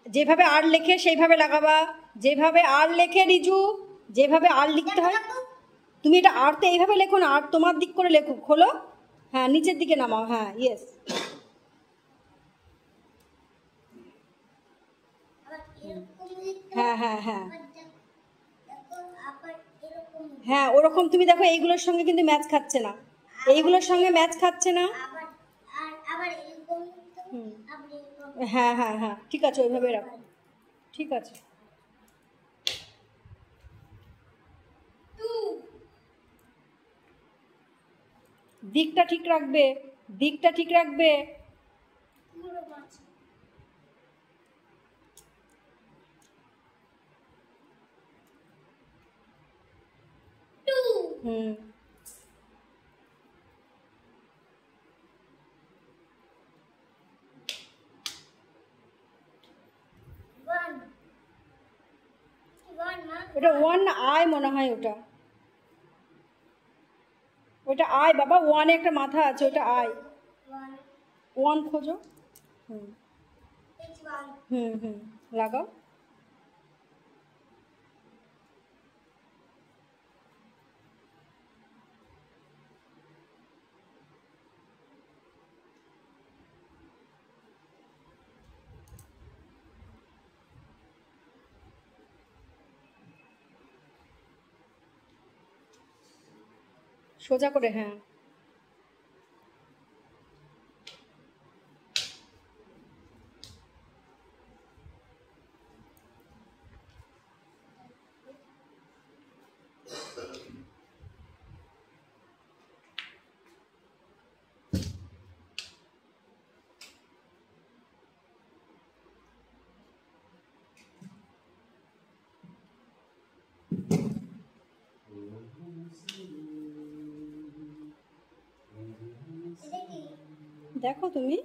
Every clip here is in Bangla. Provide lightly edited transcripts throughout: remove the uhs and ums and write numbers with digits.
যেভাবে আর লেখে সেইভাবে লাগাবা, যেভাবে আর লেখে রিজু, যেভাবে আর লিখতে হয়। তুমি এটা আর তো এইভাবে লেখো না, আর তোমার দিক করে লেখো, খোলো, হ্যাঁ নিচের দিকে নামাও, হ্যাঁ ইয়েস, হ্যাঁ হ্যাঁ হ্যাঁ হ্যাঁ ওরকম। তুমি দেখো এইগুলোর সঙ্গে কিন্তু ম্যাচ খাচ্ছে না, এইগুলোর সঙ্গে ম্যাচ খাচ্ছে না। হ্যাঁ হ্যাঁ হ্যাঁ ঠিক আছে, ওইভাবে রাখো, ঠিক আছে। দিকটা ঠিক রাখবে, দিকটা ঠিক রাখবে। হুম ওটা ওয়ান না আয় মনে হয়, ওটা ওটা আয় বাবা, ওয়ানে একটা মাথা আছে, ওটা আয়, ওয়ান খোঁজো। হুম হুম হুম লাগাও। সোজা করে, হ্যাঁ। দেখো তুমি,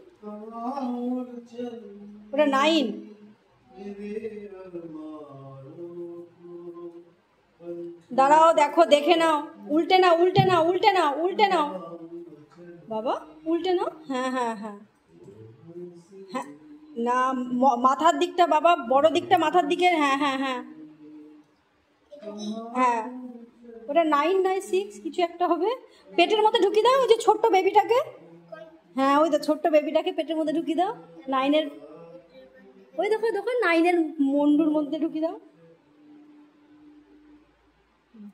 ওটা 9। দাঁড়াও দেখো, দেখে নাও, উল্টে নাও, উল্টে নাও, উল্টে নাও, উল্টে নাও বাবা, উল্টে নাও, হ্যাঁ হ্যাঁ হ্যাঁ হ্যাঁ, না মাথার দিকটা বাবা, বড় দিকটা মাথার দিকে, হ্যাঁ হ্যাঁ হ্যাঁ হ্যাঁ ওটা 9 নয় 6 কিছু একটা হবে। পেটের মধ্যে ঢুকিয়ে দাও ওই যে ছোট্ট বেবিটাকে, হ্যাঁ ওই তো ছোট্ট বেবিটাকে পেটের মধ্যে ঢুকিয়ে দাও, 9-এর, ওই দেখো দেখো 9-এর মন্ডুর মধ্যে ঢুকিয়ে দাও,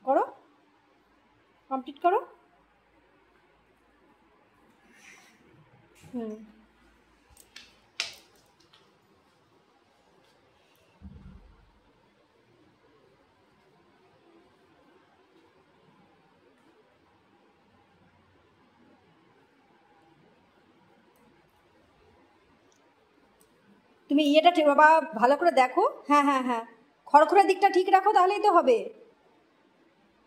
করো, কমপ্লিট করো। হুম তুমি ইয়েটা ঠিক বাবা, ভালো করে দেখো, হ্যাঁ হ্যাঁ হ্যাঁ খড়খড়ের দিকটা ঠিক রাখো, তাহলেই তো হবে।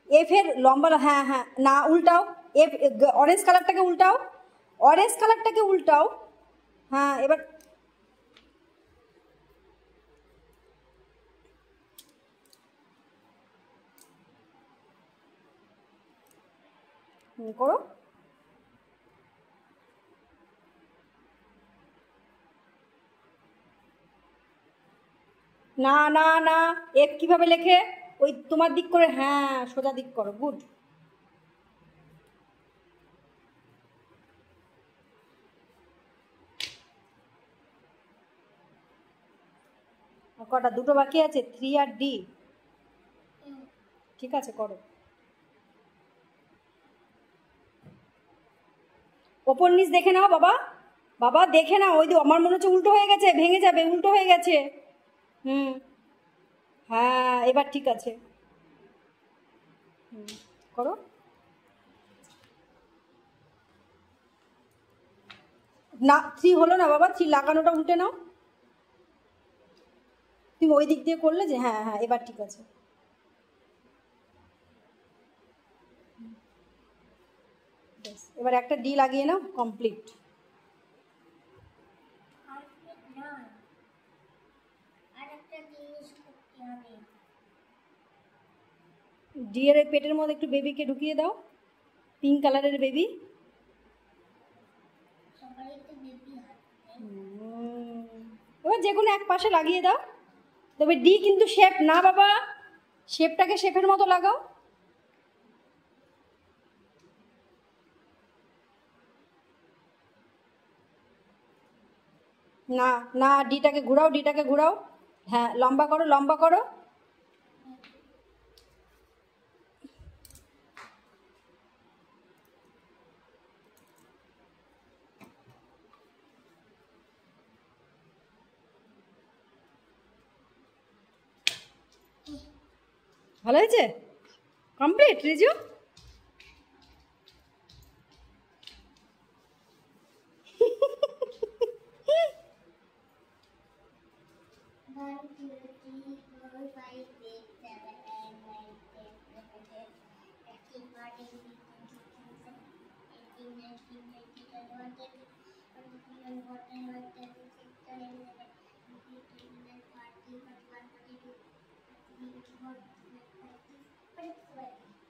এফের লম্বা, হ্যাঁ হ্যাঁ না উল্টাও, এফ, অরেঞ্জ কালারটাকে উল্টাও, অরেঞ্জ কালারটাকে উল্টাও, হ্যাঁ এবার করো। না না না, এফ কিভাবে লেখে, ওই তোমার দিক করে, হ্যাঁ সোজা দিক করো, গুড। কটা, দুটো বাকি আছে, 3 আর ডি, ঠিক আছে করো। ওপর নিচ দেখে নাও বাবা, বাবা দেখে নাও, ওই তো আমার মনে হচ্ছে উল্টো হয়ে গেছে, ভেঙে যাবে, উল্টো হয়ে গেছে। হুম হ্যাঁ এবার ঠিক আছে, হুম করো। না 3 হলো না বাবা, 3 লাগানোটা উল্টে নাও, তুমি ওই দিক দিয়ে করলে যে, হ্যাঁ হ্যাঁ এবার ঠিক আছে। এবার একটা ডি লাগিয়ে নাও, কমপ্লিট। ডি এর পেটের মধ্যে একটু বেবিকে ঢুকিয়ে দাও, পিঙ্ক কালারের বেবি। এবার যে কোনো এক পাশে লাগিয়ে দাও। তবে ডি কিন্তু শেপ না বাবা, শেপটাকে শেপের মতো লাগাও। না না, ডিটাকে ঘুরাও, ডিটাকে ঘুরাও। হ্যাঁ, লম্বা করো, লম্বা করো। ভালো হয়েছে? কমপ্লিট রিজু?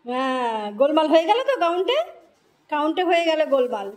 হ্যাঁ, গোলমাল হয়ে গেল তো কাউন্টে, কাউন্টে হয়ে গেল গোলমাল।